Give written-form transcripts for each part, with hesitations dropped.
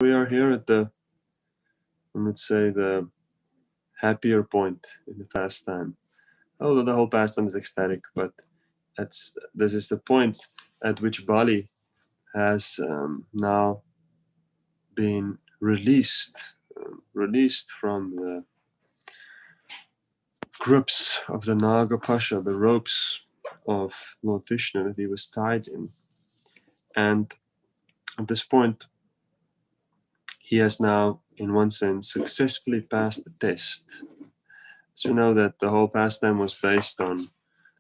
We are here at let's say, the happier point in the pastime. Although the whole pastime is ecstatic, but this is the point at which Bali has now been released from the grips of the Naga Pasha, the ropes of Lord Vishnu that he was tied in. And at this point, he has now, in one sense, successfully passed the test. So you know that the whole pastime was based on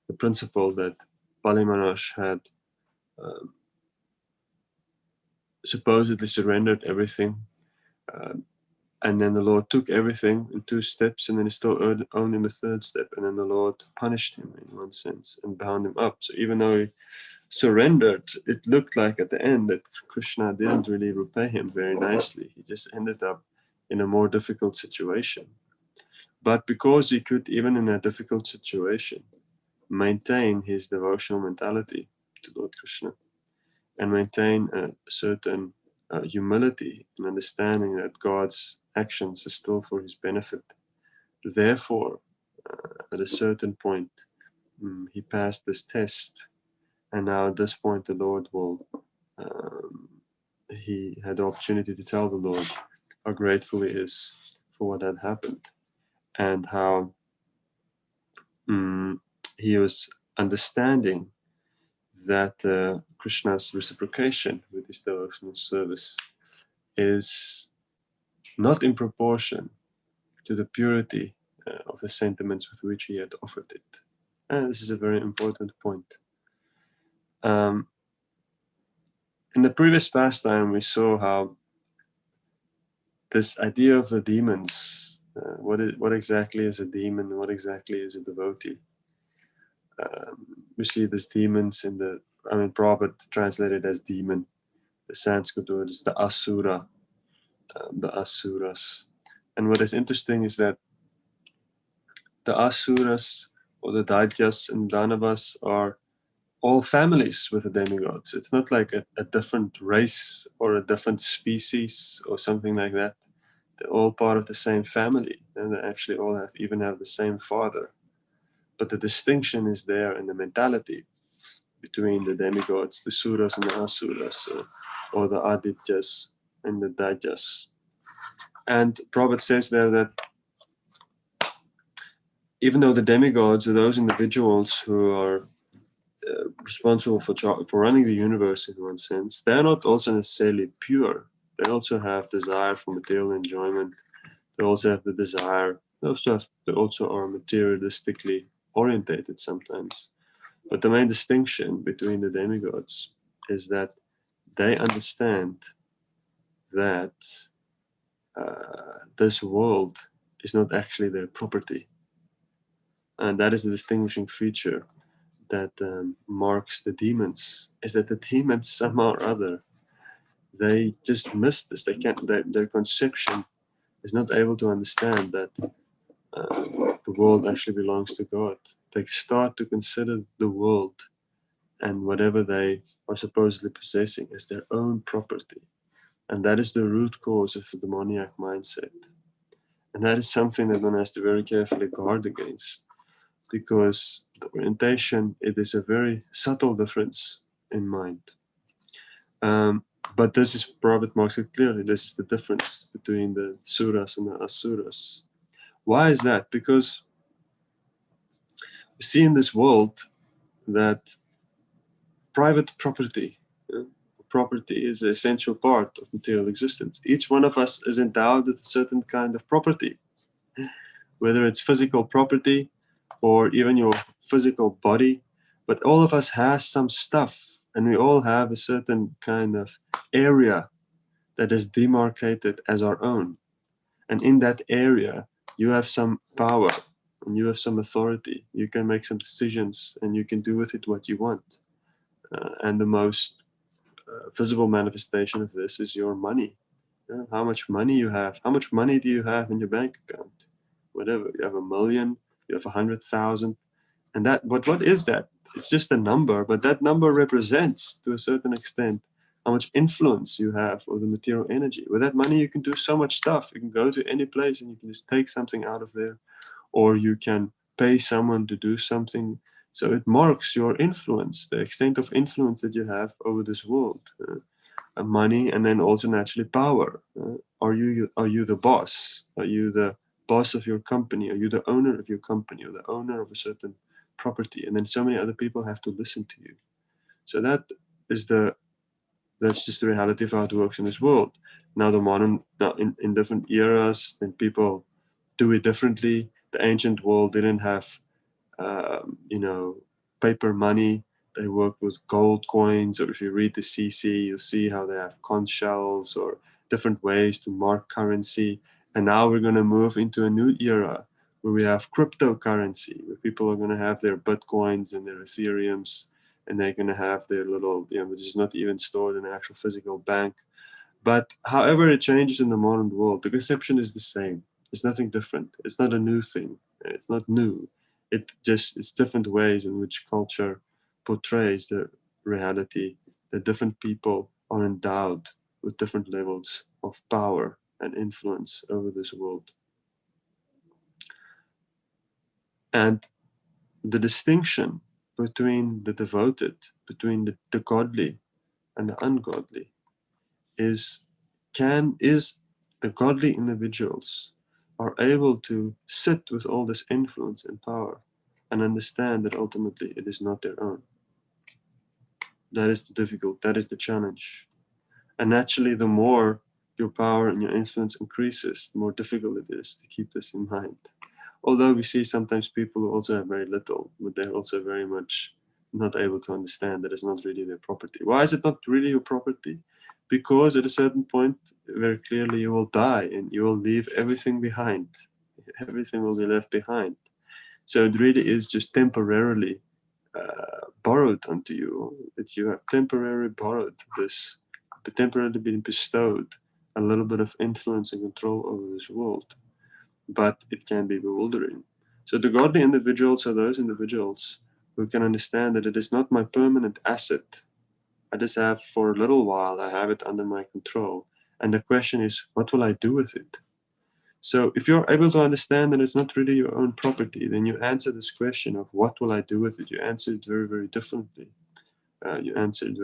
the principle that Bali Maharaj had supposedly surrendered everything, and then the Lord took everything in 2 steps, and then he still owned in the 3rd step, and then the Lord punished him in one sense and bound him up. So even though he surrendered, it looked like at the end that Krishna didn't really repay him very nicely. He just ended up in a more difficult situation. But because he could, even in a difficult situation, maintain his devotional mentality to Lord Krishna and maintain a certain humility and understanding that God's actions are still for his benefit. Therefore, at a certain point, he passed this test, and now at this point the Lord will, he had the opportunity to tell the Lord how grateful he is for what had happened, and how he was understanding that Krishna's reciprocation with his devotional service is not in proportion to the purity of the sentiments with which he had offered it. And this is a very important point. In the previous pastime, we saw how this idea of the demons, what exactly is a demon, what exactly is a devotee. We see these demons in Prabhupada translated as demon. The Sanskrit word is the asura, the asuras. And what is interesting is that the asuras or the daityas and danavas are all families with the demigods. It's not like a different race or a different species or something like that. They're all part of the same family, and they actually all even have the same father. But the distinction is there in the mentality between the demigods, the suras and the asuras, or the adityas and the daityas. And Prabhupada says there that even though the demigods are those individuals who are responsible for running the universe in one sense, they're not also necessarily pure. They also have desire for material enjoyment. They also have the desire. They also are materialistically orientated sometimes. But the main distinction between the demigods is that they understand that this world is not actually their property. And that is the distinguishing feature that marks the demons, is that the demons somehow or other, they just miss this. They can't. Their conception is not able to understand that the world actually belongs to God. They start to consider the world and whatever they are supposedly possessing as their own property, and that is the root cause of the demoniac mindset. And that is something that one has to very carefully guard against, because the orientation, it is a very subtle difference in mind. But this is, Prabhupada marks it clearly, this is the difference between the suras and the asuras. Why is that? Because we see in this world that private property is an essential part of material existence. Each one of us is endowed with a certain kind of property, whether it's physical property or even your physical body, but all of us has some stuff, and we all have a certain kind of area that is demarcated as our own. And in that area, you have some power and you have some authority. You can make some decisions and you can do with it what you want. And the most visible manifestation of this is your money. How much money you have. How much money do you have in your bank account? Whatever. You have 1 million, you have 100,000. And what is that? It's just a number, but that number represents, to a certain extent, how much influence you have over the material energy. With that money, you can do so much stuff. You can go to any place and you can just take something out of there, or you can pay someone to do something. So it marks your influence, the extent of influence that you have over this world. Money, and then also naturally power. Are you the boss? Are you the boss of your company? Are you the owner of your company, or the owner of a certain property? And then so many other people have to listen to you. So that's just the reality of how it works in this world. Now in different eras, then people do it differently. The ancient world didn't have paper money. They work with gold coins, or if you read the CC, you'll see how they have conch shells or different ways to mark currency. And now we're going to move into a new era where we have cryptocurrency, where people are going to have their Bitcoins and their Ethereums, and they're going to have their little, which is not even stored in an actual physical bank. But however it changes in the modern world, the conception is the same. It's nothing different. It's not a new thing. It's not new. It's different ways in which culture portrays the reality that different people are endowed with different levels of power and influence over this world. And the distinction between the devoted, between the godly and the ungodly, is the godly individuals are able to sit with all this influence and power and understand that ultimately it is not their own. That is the challenge. And naturally, the more your power and your influence increases, the more difficult it is to keep this in mind. Although we see sometimes people who also have very little, but they're also very much not able to understand that it's not really their property. Why is it not really your property? Because at a certain point, very clearly, you will die and you will leave everything behind. Everything will be left behind. So it really is just temporarily borrowed unto you. That you have temporarily borrowed this, but temporarily been bestowed a little bit of influence and control over this world. But it can be bewildering. So the godly individuals are those individuals who can understand that it is not my permanent asset. I just have for a little while, I have it under my control. And the question is, what will I do with it? So if you're able to understand that it's not really your own property, then you answer this question of what will I do with it? You answer it very, very differently. And you use it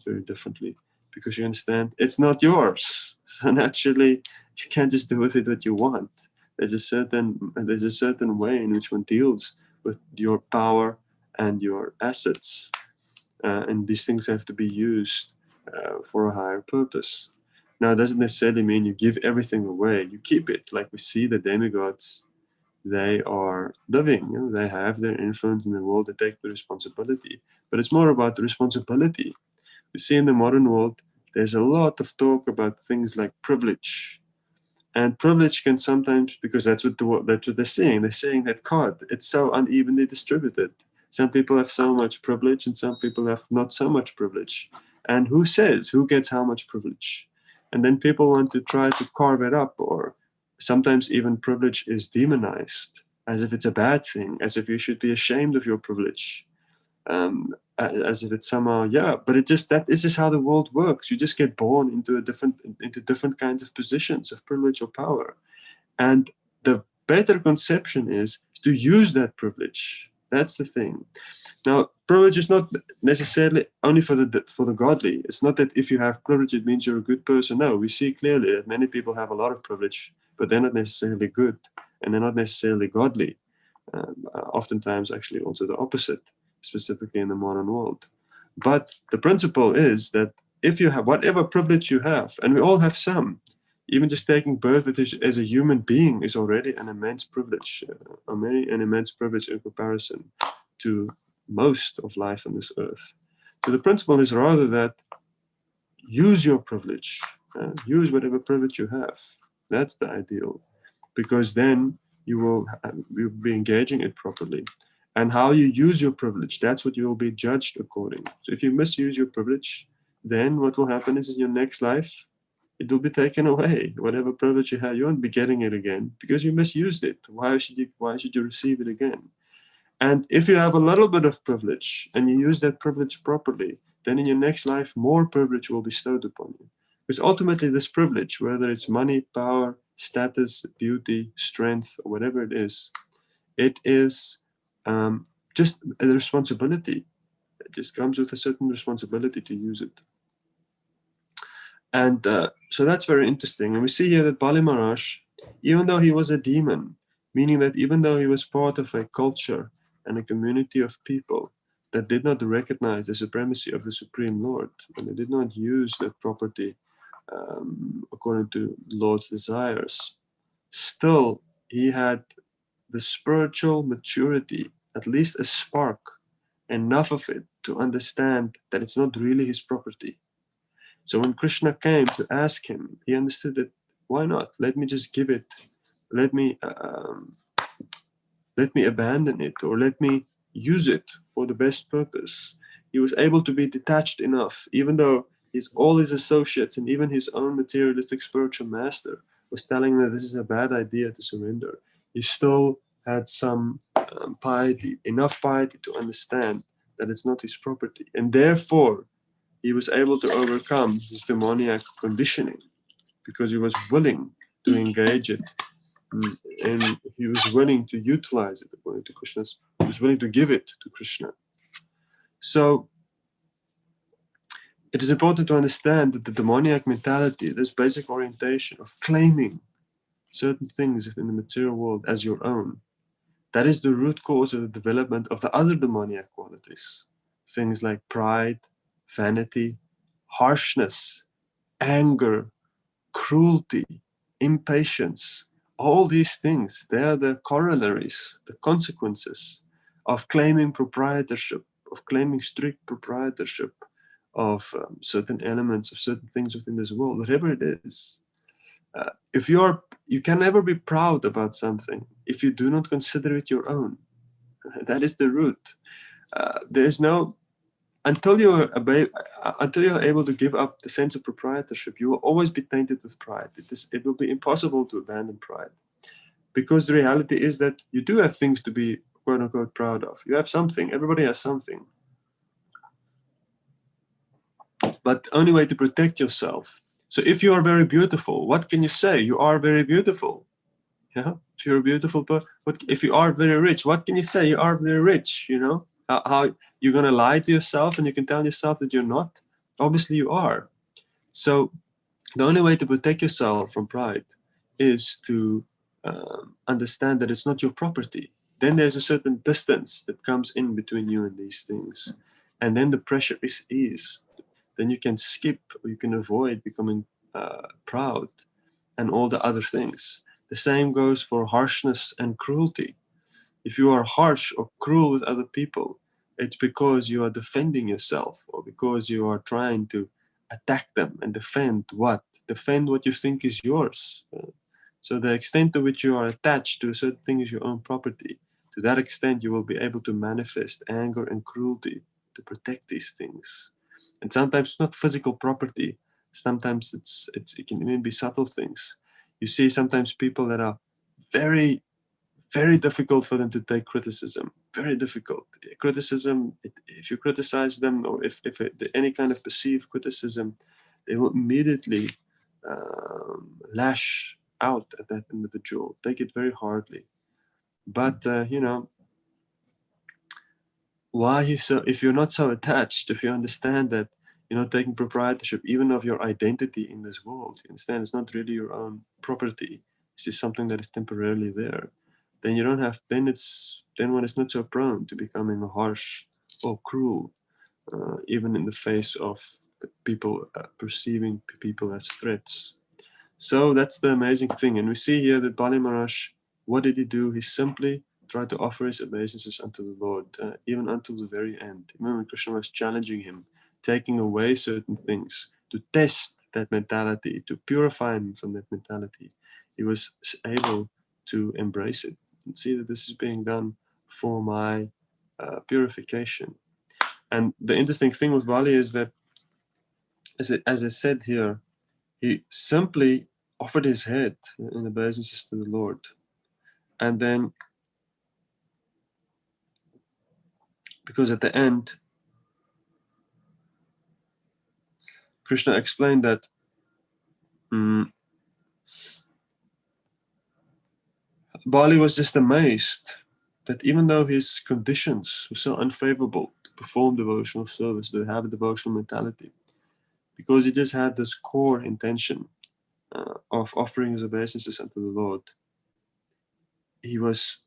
very differently because you understand it's not yours. So naturally, you can't just do with it what you want. There's a certain way in which one deals with your power and your assets. And these things have to be used for a higher purpose. Now, it doesn't necessarily mean you give everything away. You keep it. Like we see the demigods, they are living. They have their influence in the world. They take the responsibility. But it's more about the responsibility. We see in the modern world, there's a lot of talk about things like privilege. And privilege can sometimes, because that's what they're saying. They're saying that God, it's so unevenly distributed. Some people have so much privilege and some people have not so much privilege. And who says who gets how much privilege? And then people want to try to carve it up, or sometimes even privilege is demonized as if it's a bad thing, as if you should be ashamed of your privilege. As if it's somehow, but it's just how the world works. You just get born into different kinds of positions of privilege or power, and the better conception is to use that privilege. That's the thing. Now, privilege is not necessarily only for the godly. It's not that if you have privilege, it means you're a good person. No, we see clearly that many people have a lot of privilege, but they're not necessarily good, and they're not necessarily godly. Oftentimes, actually, also the opposite, specifically in the modern world. But the principle is that if you have whatever privilege you have, and we all have some, even just taking birth as a human being is already an immense privilege, an immense privilege in comparison to most of life on this earth. So the principle is rather that use your privilege, use whatever privilege you have. That's the ideal, because then you'll be engaging it properly. And how you use your privilege, that's what you will be judged according. So if you misuse your privilege, then what will happen is in your next life, it will be taken away. Whatever privilege you had, you won't be getting it again because you misused it. Why should you receive it again? And if you have a little bit of privilege and you use that privilege properly, then in your next life, more privilege will be bestowed upon you. Because ultimately this privilege, whether it's money, power, status, beauty, strength, or whatever it is just a responsibility. It just comes with a certain responsibility to use it. And so that's very interesting. And we see here that Bali Maharaj, even though he was a demon, meaning that even though he was part of a culture and a community of people that did not recognize the supremacy of the Supreme Lord, and they did not use that property according to the Lord's desires, still he had the spiritual maturity, at least a spark, enough of it to understand that it's not really his property. So when Krishna came to ask him, he understood that, why not? Let me just give it. Let me abandon it, or let me use it for the best purpose. He was able to be detached enough, even though all his associates and even his own materialistic spiritual master was telling him that this is a bad idea to surrender. He still had some piety, enough piety to understand that it's not his property. And therefore, he was able to overcome his demoniac conditioning because he was willing to engage it, and he was willing to utilize it according to Krishna's. He was willing to give it to Krishna. So it is important to understand that the demoniac mentality, this basic orientation of claiming certain things in the material world as your own, that is the root cause of the development of the other demoniac qualities. Things like pride, vanity, harshness, anger, cruelty, impatience. All these things, they are the corollaries, the consequences of claiming proprietorship, of claiming strict proprietorship of certain elements, of certain things within this world, whatever it is. You can never be proud about something if you do not consider it your own. That is the root. There's no until you're able to give up the sense of proprietorship, you will always be tainted with pride. It will be impossible to abandon pride, because the reality is that you do have things to be quote unquote proud of. You have something. Everybody has something. But the only way to protect yourself. So if you are very beautiful, what can you say? You are very beautiful. Yeah. If you're beautiful, but if you are very rich, what can you say? You are very rich. How you're gonna lie to yourself and you can tell yourself that you're not? Obviously you are. So the only way to protect yourself from pride is to understand that it's not your property. Then there's a certain distance that comes in between you and these things, and then the pressure is eased. Then you can skip, or you can avoid becoming proud and all the other things. The same goes for harshness and cruelty. If you are harsh or cruel with other people, it's because you are defending yourself, or because you are trying to attack them and defend what? Defend what you think is yours. So the extent to which you are attached to a certain thing is your own property. To that extent, you will be able to manifest anger and cruelty to protect these things. And sometimes it's not physical property. Sometimes it can even be subtle things. You see sometimes people that are very, very difficult for them to take criticism. Very difficult. Criticism, if you criticize them, or if any kind of perceived criticism, they will immediately lash out at that individual, take it very hardly. But why if you're not so attached, if you understand that you're not taking proprietorship even of your identity in this world, you understand it's not really your own property, it's just something that is temporarily there, then you don't have then one is not so prone to becoming harsh or cruel, even in the face of people perceiving people as threats. So that's the amazing thing. And we see here that Bali Maharaj, what did he do? He simply tried to offer his obeisances unto the Lord, even until the very end. Even when Krishna was challenging him, taking away certain things, to test that mentality, to purify him from that mentality, he was able to embrace it and see that this is being done for my purification. And the interesting thing with Bali is that, as I said here, he simply offered his head in obeisances to the Lord. And then, because at the end, Krishna explained that Bali was just amazed that even though his conditions were so unfavorable to perform devotional service, to have a devotional mentality, because he just had this core intention of offering his obeisances unto the Lord, he was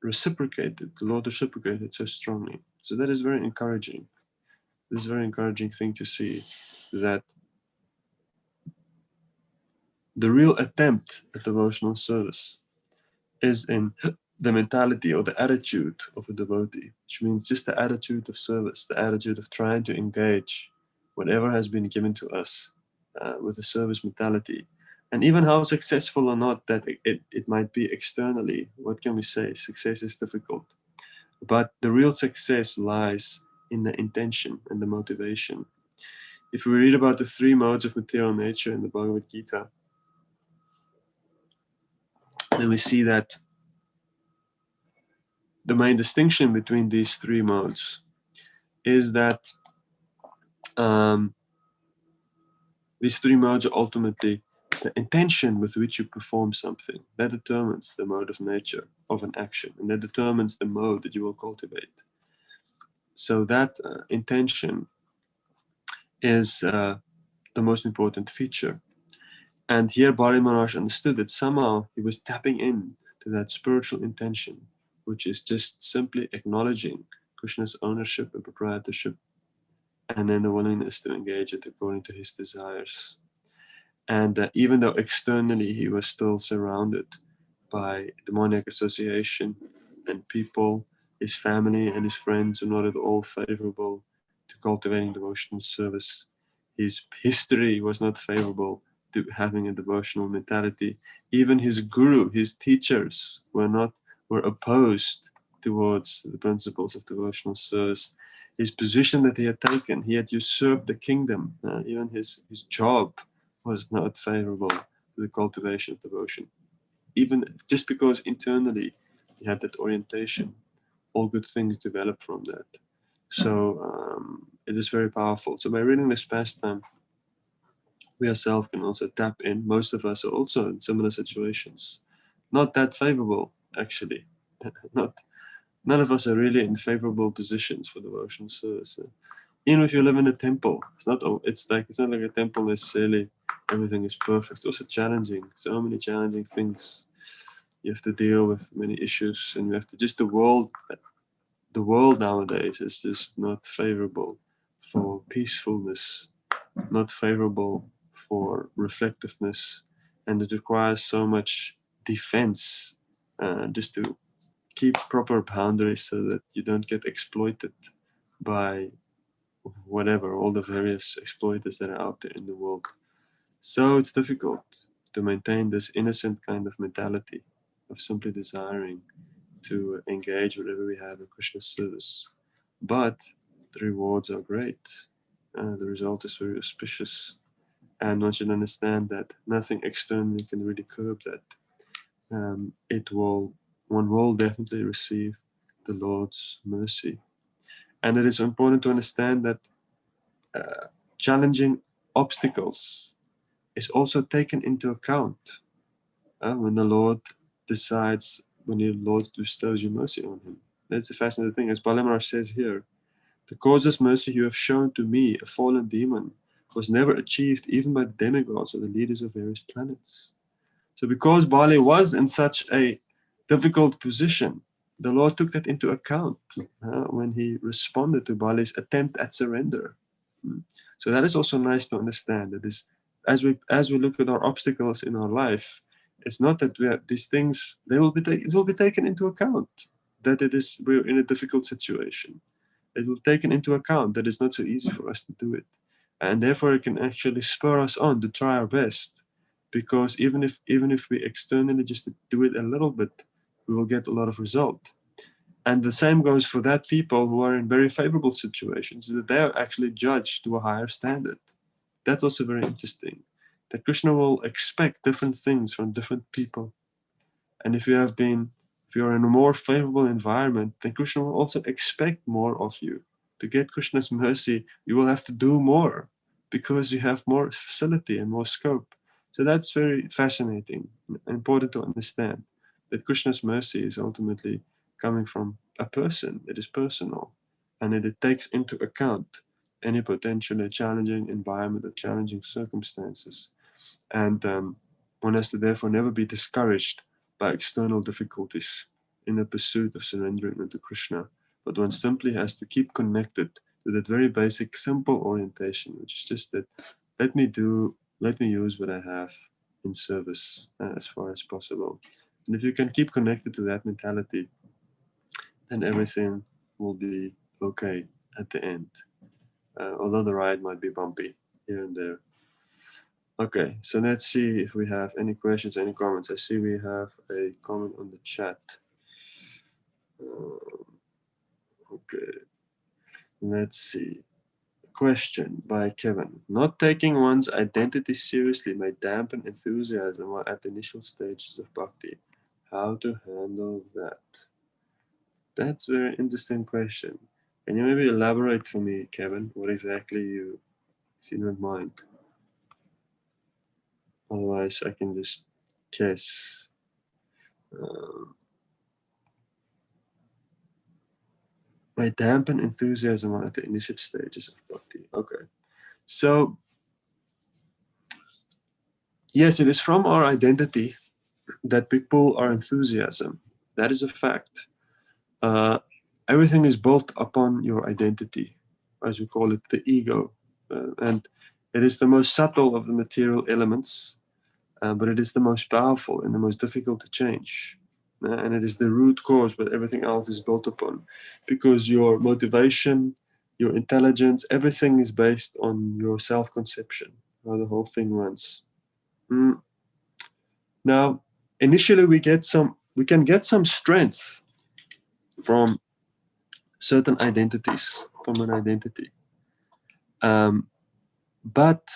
reciprocated, the Lord reciprocated so strongly. So that is very encouraging. This is a very encouraging thing to see, that the real attempt at devotional service is in the mentality or the attitude of a devotee, which means just the attitude of service, the attitude of trying to engage whatever has been given to us with a service mentality. And even how successful or not that it might be externally, what can we say? Success is difficult. But the real success lies in the intention and the motivation. If we read about the three modes of material nature in the Bhagavad Gita, then we see that the main distinction between these three modes is that these three modes are ultimately the intention with which you perform something. That determines the mode of nature of an action, and that determines the mode that you will cultivate. So that intention is the most important feature. And here Bali Maharaj understood that somehow he was tapping in to that spiritual intention, which is just simply acknowledging Krishna's ownership and proprietorship, and then the willingness to engage it according to his desires. And even though externally he was still surrounded by demonic association and people, his family and his friends are not at all favorable to cultivating devotional service. His history was not favorable to having a devotional mentality. Even his guru, his teachers were opposed towards the principles of devotional service. His position that he had taken, he had usurped the kingdom. Even his job was not favorable to the cultivation of devotion. Even just because internally he had that orientation, all good things develop from that. So it is very powerful. So by reading this pastime, we ourselves can also tap in. Most of us are also in similar situations. Not that favorable, actually. None of us are really in favorable positions for devotional service. Even if you live in a temple, it's not like a temple necessarily. Everything is perfect. It's also challenging. So many challenging things. You have to deal with many issues, and you have to the world nowadays is just not favorable for peacefulness, not favorable for reflectiveness, and it requires so much defense just to keep proper boundaries so that you don't get exploited by whatever, all the various exploiters that are out there in the world. So it's difficult to maintain this innocent kind of mentality of simply desiring to engage whatever we have in Krishna's service. But the rewards are great. The result is very auspicious. And one should understand that nothing externally can really curb that. One will definitely receive the Lord's mercy. And it is important to understand that challenging obstacles is also taken into account when the Lord bestows you mercy on him. That's the fascinating thing. As Bali Maharaj says here, the causeless mercy you have shown to me, a fallen demon, was never achieved even by the demigods or the leaders of various planets. So because Bali was in such a difficult position, the Lord took that into account when he responded to Bali's attempt at surrender. So that is also nice to understand. That is, as we look at our obstacles in our life, it's not that we have these things. It will be taken into account that we're in a difficult situation. It will be taken into account that it's not so easy for us to do it, and therefore it can actually spur us on to try our best. Because even if we externally just do it a little bit, we will get a lot of result. And the same goes for that people who are in very favorable situations, that they are actually judged to a higher standard. That's also very interesting. That Krishna will expect different things from different people. And if you're in a more favorable environment, then Krishna will also expect more of you. To get Krishna's mercy, you will have to do more, because you have more facility and more scope. So that's very fascinating and important to understand, that Krishna's mercy is ultimately coming from a person. It is personal, and it takes into account any potentially challenging environment or challenging circumstances. And one has to therefore never be discouraged by external difficulties in the pursuit of surrendering unto Krishna, but one simply has to keep connected to that very basic, simple orientation, which is just that let me use what I have in service as far as possible. And if you can keep connected to that mentality, then everything will be okay at the end. Although the ride might be bumpy here and there. Okay, so let's see if we have any questions, any comments. I see we have a comment on the chat. Okay, let's see. Question by Kevin. Not taking one's identity seriously may dampen enthusiasm while at the initial stages of bhakti. How to handle that? That's a very interesting question. Can you maybe elaborate for me, Kevin, what exactly you, if you don't mind? Otherwise, I can just guess. May dampen enthusiasm at the initial stages of bhakti. Okay. So, yes, it is from our identity that we pull our enthusiasm. That is a fact. Everything is built upon your identity, as we call it, the ego. And it is the most subtle of the material elements, but it is the most powerful and the most difficult to change. And it is the root cause where everything else is built upon, because your motivation, your intelligence, everything is based on your self-conception, how the whole thing runs. Now, initially we can get some strength from certain identities, from an identity. But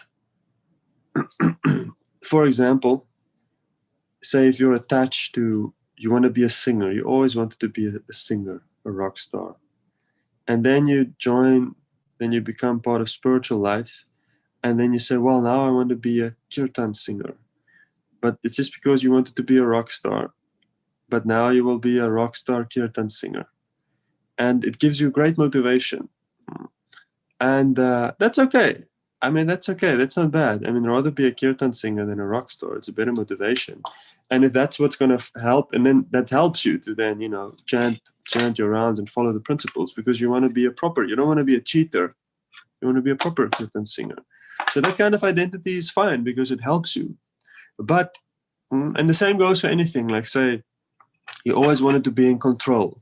for example, say if you're attached to, you want to be a singer, you always wanted to be a singer, a rock star. And then you become part of spiritual life. And then you say, well, now I want to be a kirtan singer. But it's just because you wanted to be a rock star. But now you will be a rock star kirtan singer. And it gives you great motivation. And that's okay. I mean, that's okay. That's not bad. I mean, rather be a kirtan singer than a rock star. It's a better motivation. And if that's what's going to help, and then that helps you to then, chant your rounds and follow the principles, because you want to be you don't want to be a cheater. You want to be a proper kirtan singer. So that kind of identity is fine because it helps you. But, and the same goes for anything. Like say, you always wanted to be in control.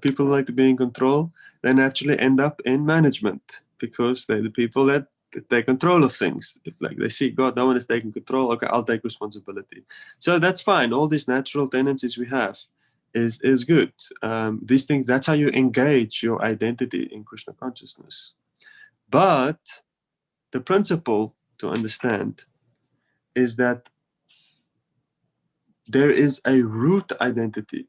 People like to be in control, they naturally end up in management because they're the people that take control of things. If like they see God, no one is taking control, okay, I'll take responsibility. So that's fine. All these natural tendencies we have is good. These things, that's how you engage your identity in Krishna consciousness. But the principle to understand is that there is a root identity.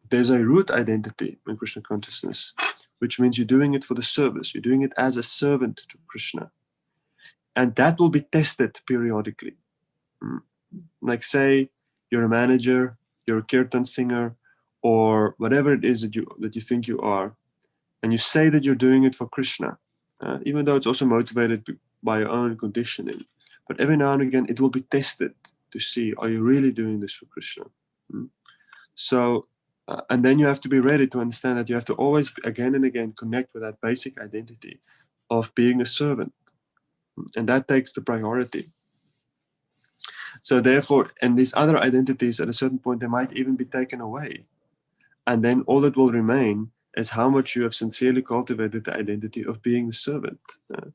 There's a root identity in Krishna consciousness, which means you're doing it for the service. You're doing it as a servant to Krishna. And that will be tested periodically. Like say you're a manager, you're a kirtan singer, or whatever it is that you think you are, and you say that you're doing it for Krishna, even though it's also motivated by your own conditioning. But every now and again, it will be tested to see, are you really doing this for Krishna? So, and then you have to be ready to understand that you have to always, again and again, connect with that basic identity of being a servant. And that takes the priority. So therefore, and these other identities at a certain point, they might even be taken away. And then all that will remain is how much you have sincerely cultivated the identity of being the servant.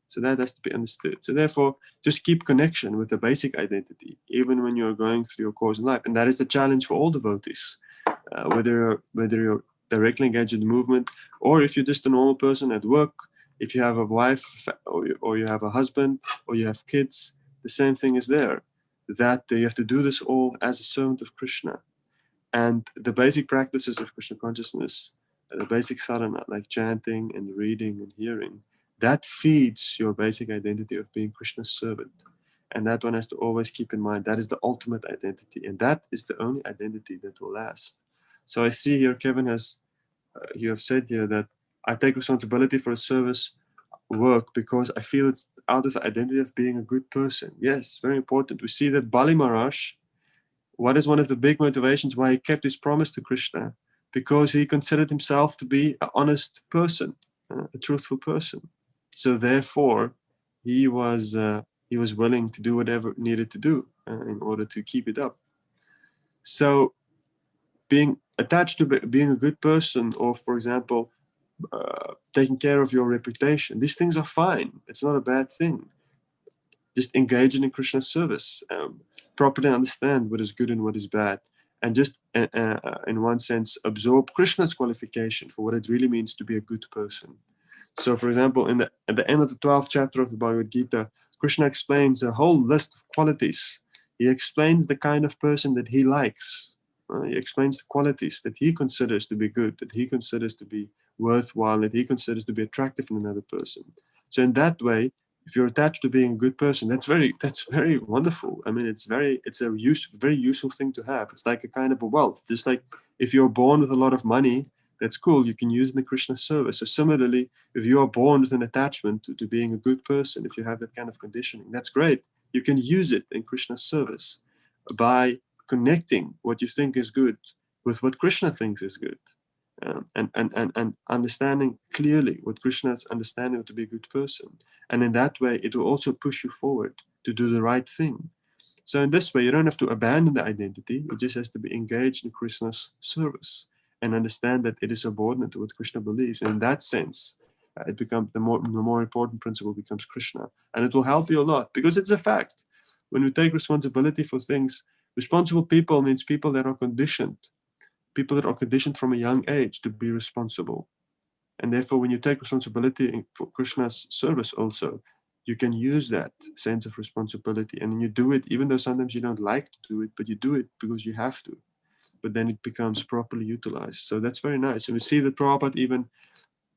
So that has to be understood. So therefore, just keep connection with the basic identity, even when you're going through your course in life. And that is the challenge for all devotees, whether you're directly engaged in the movement, or if you're just a normal person at work, if you have a wife, or you have a husband, or you have kids, the same thing is there, that you have to do this all as a servant of Krishna. And the basic practices of Krishna consciousness, the basic sadhana, like chanting and reading and hearing, that feeds your basic identity of being Krishna's servant. And that one has to always keep in mind that is the ultimate identity, and that is the only identity that will last. So I see here Kevin has, you have said here that I take responsibility for a service work because I feel it's out of the identity of being a good person. Yes, very important. We see that Bali Maharaj, what is one of the big motivations why he kept his promise to Krishna? Because he considered himself to be an honest person, a truthful person. So therefore, he was willing to do whatever needed to do in order to keep it up. So being attached to being a good person, or for example, taking care of your reputation, these things are fine. It's not a bad thing. Just engaging in Krishna's service, properly understand what is good and what is bad, and just in one sense absorb Krishna's qualification for what it really means to be a good person. So for example, at the end of the 12th chapter of the Bhagavad Gita, Krishna explains a whole list of qualities. He explains the kind of person that he likes. He explains the qualities that he considers to be good, that he considers to be worthwhile, that he considers to be attractive in another person. So in that way, if you're attached to being a good person, that's very wonderful. I mean, it's very useful thing to have. It's like a kind of a wealth. Just like if you're born with a lot of money, that's cool. You can use it in the Krishna service. So similarly, if you are born with an attachment to being a good person, if you have that kind of conditioning, that's great. You can use it in Krishna's service by connecting what you think is good with what Krishna thinks is good. And understanding clearly what Krishna is understanding to be a good person. And in that way, it will also push you forward to do the right thing. So in this way, you don't have to abandon the identity. It just has to be engaged in Krishna's service and understand that it is subordinate to what Krishna believes. And in that sense, it becomes the more important principle becomes Krishna. And it will help you a lot because it's a fact. When we take responsibility for things, responsible people means people that are conditioned from a young age to be responsible. And therefore, when you take responsibility for Krishna's service also, you can use that sense of responsibility. And you do it, even though sometimes you don't like to do it, but you do it because you have to. But then it becomes properly utilized. So that's very nice. And we see that Prabhupada, even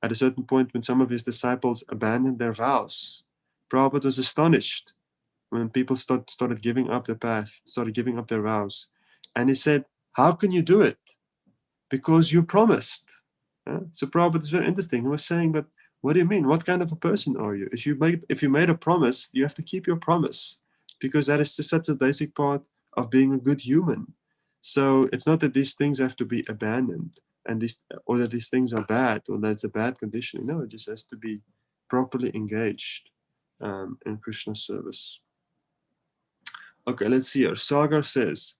at a certain point, when some of his disciples abandoned their vows, Prabhupada was astonished when people started giving up the path, started giving up their vows. And he said, how can you do it? Because you promised. So Prabhupada is very interesting. He was saying, but what do you mean? What kind of a person are you? If you made a promise, you have to keep your promise, because that is just such a basic part of being a good human. So it's not that these things have to be abandoned or that these things are bad or that's a bad conditioning. No, it just has to be properly engaged in Krishna's service. Okay, let's see here. Sagar says,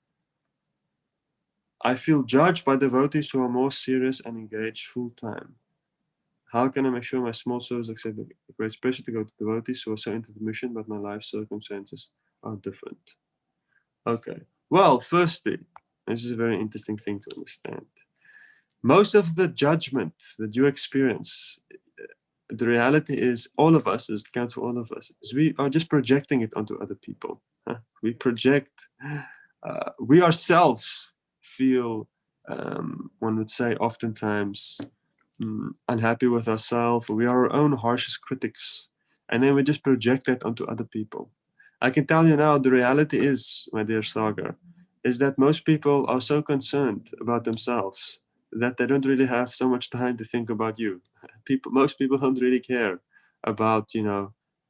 I feel judged by devotees who are more serious and engaged full time. How can I make sure my small souls accept the great pressure to go to devotees who are so into the mission, but my life circumstances are different? Okay. Well, firstly, this is a very interesting thing to understand. Most of the judgment that you experience, the reality is all of us, is counts for all of us, is we are just projecting it onto other people. We project, we ourselves feel, one would say oftentimes, unhappy with ourselves. We are our own harshest critics. And then we just project that onto other people. I can tell you now, the reality is, my dear Sagar, is that most people are so concerned about themselves that they don't really have so much time to think about you. Most people don't really care about,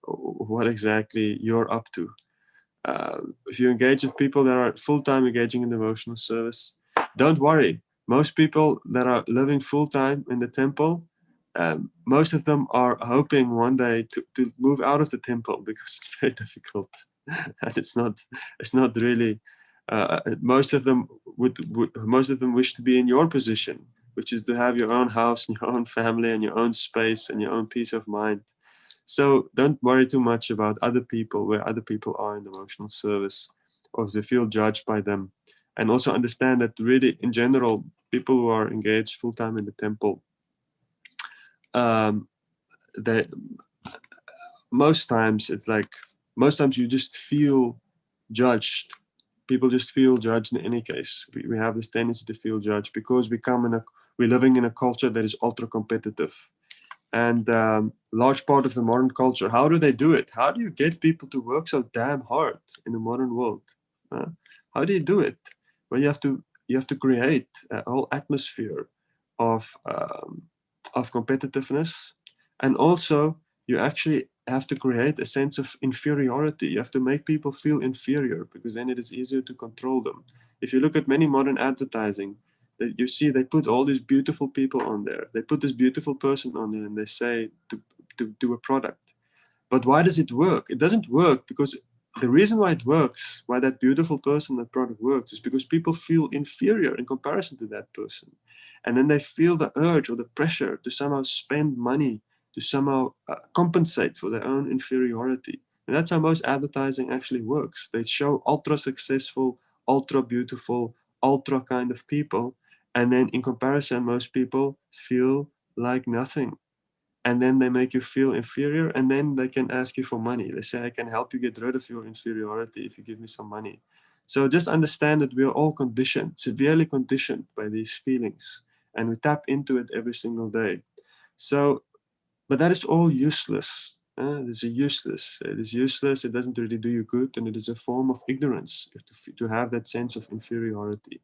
what exactly you're up to. If you engage with people that are full-time engaging in devotional service, don't worry. Most people that are living full-time in the temple, most of them are hoping one day to move out of the temple because it's very difficult. And it's not really, most of them wish to be in your position, which is to have your own house and your own family and your own space and your own peace of mind. So don't worry too much about other people, where other people are in devotional service, or if they feel judged by them. And also understand that really, in general, people who are engaged full-time in the temple, they most times you just feel judged. People just feel judged in any case. We have this tendency to feel judged because we're living in a culture that is ultra competitive. And large part of the modern culture, how do they do it? How do you get people to work so damn hard in the modern world? How do you do it? Well, you have to create a whole atmosphere of competitiveness, and also you actually have to create a sense of inferiority. You have to make people feel inferior, because then it is easier to control them. If you look at many modern advertising, that you see they put all these beautiful people on there. They put this beautiful person on there, and they say to do a product. But why does it work? It doesn't work because the reason why it works, why that beautiful person, that product works, is because people feel inferior in comparison to that person. And then they feel the urge or the pressure to somehow spend money, to somehow compensate for their own inferiority. And that's how most advertising actually works. They show ultra successful, ultra beautiful, ultra kind of people. And then in comparison, most people feel like nothing, and then they make you feel inferior, and then they can ask you for money. They say, I can help you get rid of your inferiority if you give me some money. So just understand that we are all conditioned, severely conditioned by these feelings, and we tap into it every single day. So, but that is all useless. It is useless. It is useless. It doesn't really do you good, and it is a form of ignorance to have that sense of inferiority.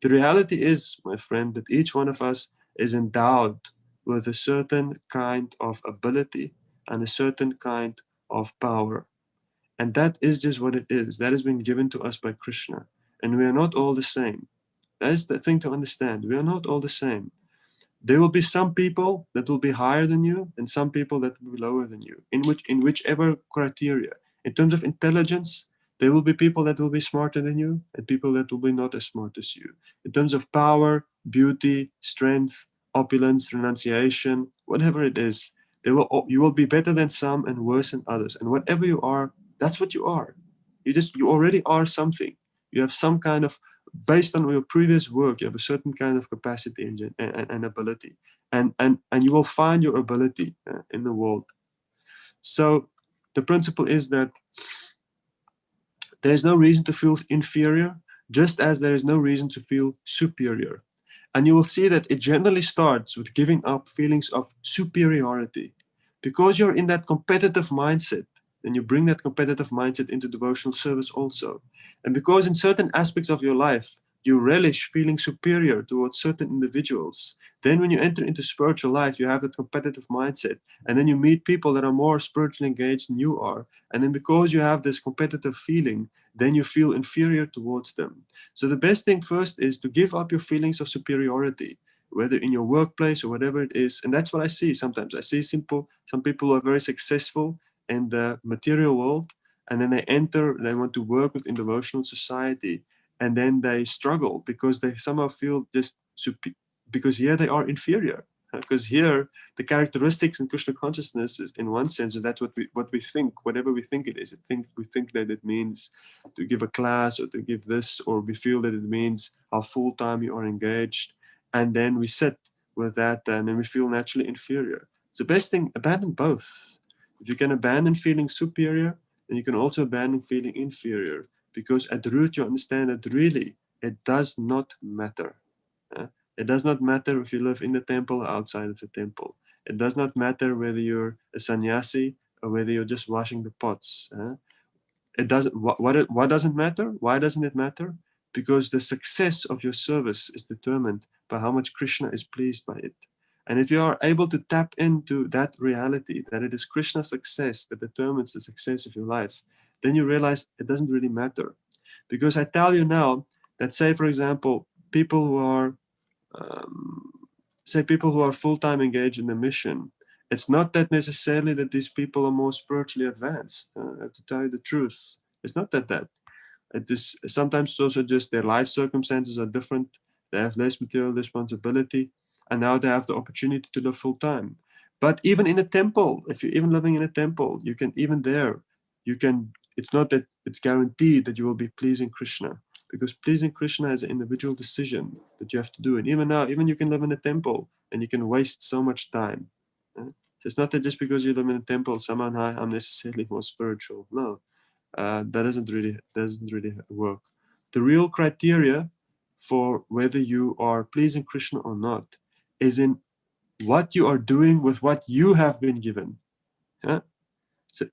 The reality is, my friend, that each one of us is endowed with a certain kind of ability and a certain kind of power. And that is just what it is. That has been given to us by Krishna. And we are not all the same. That is the thing to understand. We are not all the same. There will be some people that will be higher than you, and some people that will be lower than you, in whichever criteria. In terms of intelligence, there will be people that will be smarter than you, and people that will be not as smart as you. In terms of power, beauty, strength, opulence, renunciation, whatever it is, you will be better than some and worse than others. And whatever you are, that's what you are. You already are something. You have some kind of, based on your previous work, you have a certain kind of capacity and ability, and you will find your ability in the world. So the principle is that there is no reason to feel inferior, just as there is no reason to feel superior. And you will see that it generally starts with giving up feelings of superiority. Because you're in that competitive mindset, and you bring that competitive mindset into devotional service also. And because in certain aspects of your life, you relish feeling superior towards certain individuals, then when you enter into spiritual life, you have that competitive mindset. And then you meet people that are more spiritually engaged than you are. And then because you have this competitive feeling, then you feel inferior towards them. So the best thing first is to give up your feelings of superiority, whether in your workplace or whatever it is. And that's what I see sometimes. I see some people who are very successful in the material world, and then they want to work within devotional society, and then they struggle because they somehow feel just because here they are inferior. Because here the characteristics in Krishna consciousness is, in one sense, that's what we think, whatever we think it is. We think that it means to give a class or to give this, or we feel that it means how full time you are engaged, and then we sit with that, and then we feel naturally inferior. It's the best thing, abandon both. If you can abandon feeling superior, then you can also abandon feeling inferior, because at the root you understand that really it does not matter. It does not matter if you live in the temple or outside of the temple. It does not matter whether you're a sannyasi or whether you're just washing the pots. It doesn't. What doesn't matter? Why doesn't it matter? Because the success of your service is determined by how much Krishna is pleased by it. And if you are able to tap into that reality, that it is Krishna's success that determines the success of your life, then you realize it doesn't really matter. Because I tell you now that, say, for example, people who are um, people who are full-time engaged in the mission, it's not that necessarily that these people are more spiritually advanced. I have to tell you the truth. It's not that. It is sometimes it's also just their life circumstances are different. They have less material responsibility, and now they have the opportunity to live full-time. But even in a temple, if you're even living in a temple, you can, even there, you can, it's not that it's guaranteed that you will be pleasing Krishna, because pleasing Krishna is an individual decision that you have to do. And even now, even you can live in a temple and you can waste so much time. So it's not that just because you live in a temple, somehow I'm necessarily more spiritual. No, that doesn't really work. The real criteria for whether you are pleasing Krishna or not is in what you are doing with what you have been given. Yeah? So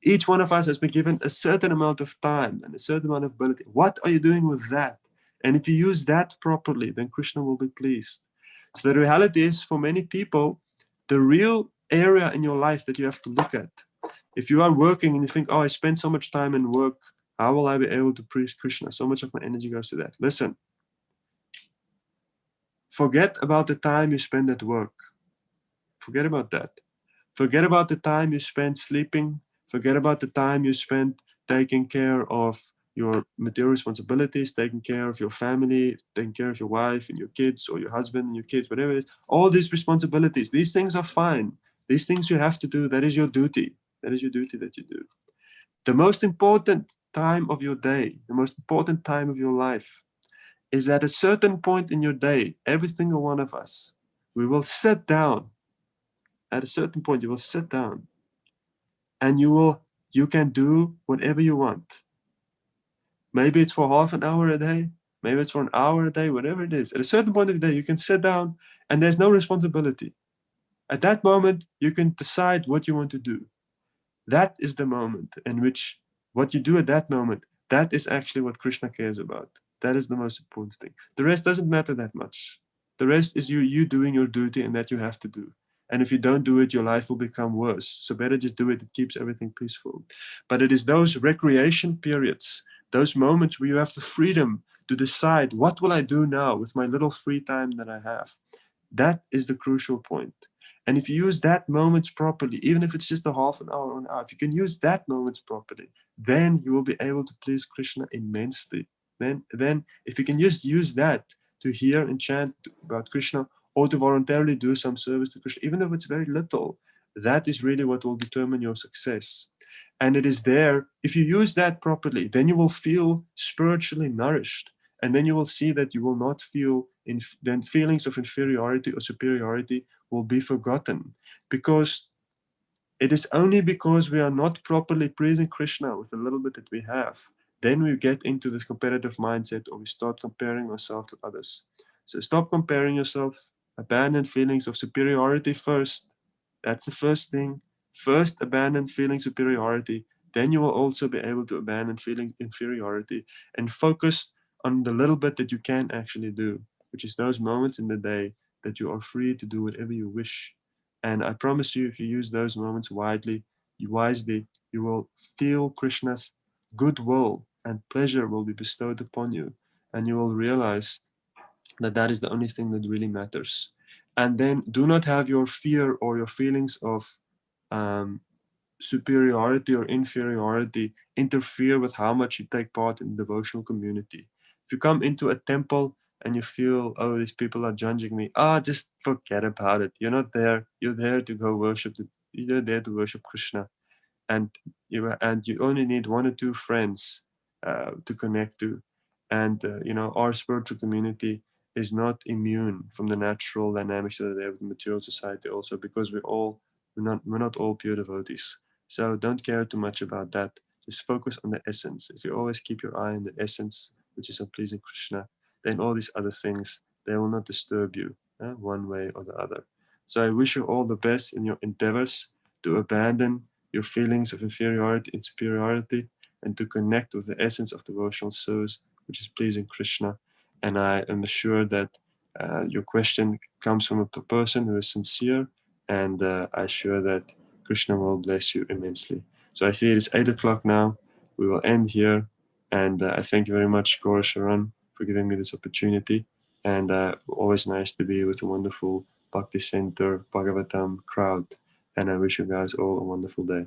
each one of us has been given a certain amount of time and a certain amount of ability. What are you doing with that? And if you use that properly, then Krishna will be pleased. So the reality is, for many people, the real area in your life that you have to look at, if you are working and you think, oh, I spend so much time in work, how will I be able to praise Krishna? So much of my energy goes to that. Listen, forget about the time you spend at work. Forget about that. Forget about the time you spend sleeping. Forget about the time you spend taking care of your material responsibilities, taking care of your family, taking care of your wife and your kids, or your husband and your kids, whatever it is. All these responsibilities, these things are fine. These things you have to do. That is your duty. That is your duty that you do. The most important time of your day, the most important time of your life, is at a certain point in your day, every single one of us, we will sit down. At a certain point, you will sit down and you can do whatever you want. Maybe it's for half an hour a day, maybe it's for an hour a day, whatever it is. At a certain point of the day, you can sit down and there's no responsibility. At that moment, you can decide what you want to do. That is the moment in which what you do at that moment, that is actually what Krishna cares about. That is the most important thing. The rest doesn't matter that much. The rest is you doing your duty and that you have to do. And if you don't do it, your life will become worse. So better just do it. It keeps everything peaceful. But it is those recreation periods, those moments where you have the freedom to decide, what will I do now with my little free time that I have? That is the crucial point. And if you use that moment properly, even if it's just a half an hour or an hour, if you can use that moment properly, then you will be able to please Krishna immensely. Then if you can just use that to hear and chant about Krishna, or to voluntarily do some service to Krishna, even if it's very little, that is really what will determine your success. And it is there, if you use that properly, then you will feel spiritually nourished. And then you will see that you will not feel, then feelings of inferiority or superiority will be forgotten. Because it is only because we are not properly praising Krishna with the little bit that we have, then we get into this competitive mindset, or we start comparing ourselves to others. So stop comparing yourself, abandon feelings of superiority first. That's the first thing. First, abandon feeling superiority. Then you will also be able to abandon feeling inferiority and focus on the little bit that you can actually do, which is those moments in the day that you are free to do whatever you wish. And I promise you, if you use those moments wisely, you will feel Krishna's goodwill and pleasure will be bestowed upon you. And you will realize that that is the only thing that really matters. And then do not have your fear or your feelings of um, superiority or inferiority interfere with how much you take part in the devotional community. If you come into a temple and you feel, oh, these people are judging me, just forget about it. You're not there. You're there to go worship. You're there to worship Krishna, and you only need one or two friends to connect to. And our spiritual community is not immune from the natural dynamics that are there with the material society also, because we're not all pure devotees. So don't care too much about that. Just focus on the essence. If you always keep your eye on the essence, which is on pleasing Krishna, then all these other things, they will not disturb you one way or the other. So I wish you all the best in your endeavors to abandon your feelings of inferiority and superiority, and to connect with the essence of devotional service, which is pleasing Krishna. And I am assured that your question comes from a person who is sincere, and I'm sure that Krishna will bless you immensely. So I see it is 8 o'clock now. We will end here. And I thank you very much, Gaura Sharan, for giving me this opportunity. And always nice to be with a wonderful Bhakti Center Bhagavatam crowd. And I wish you guys all a wonderful day.